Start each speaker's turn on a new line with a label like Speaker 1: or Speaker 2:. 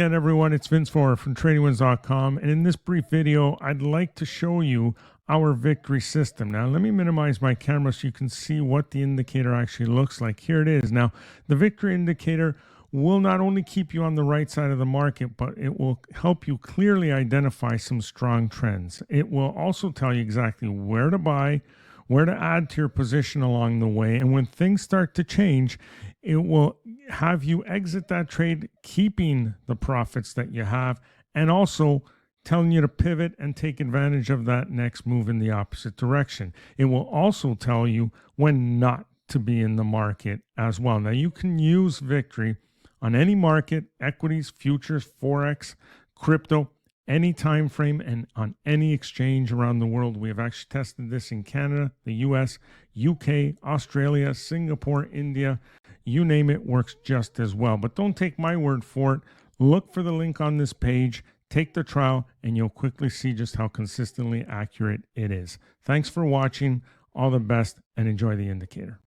Speaker 1: again, everyone. It's Vince Vora from TradingWinds.com, and in this brief video, I'd like to show you our victory system. Now, let me minimize my camera so you can see what the indicator actually looks like. Here it is. Now, the victory indicator will not only keep you on the right side of the market, but it will help you clearly identify some strong trends. It will also tell you exactly where to buy, where to add to your position along the way, and when things start to change, it will have you exit that trade, keeping the profits that you have, and also telling you to pivot and take advantage of that next move in the opposite direction. It will also tell you when not to be in the market as well. Now, you can use victory on any market, equities, futures, forex, crypto, any time frame, and on any exchange around the world. We have actually tested this in Canada, the US, UK, Australia, Singapore, India. You name it, works just as well. But don't take my word for it. Look for the link on this page, take the trial, and you'll quickly see just how consistently accurate it is. Thanks for watching. All the best, and enjoy the indicator.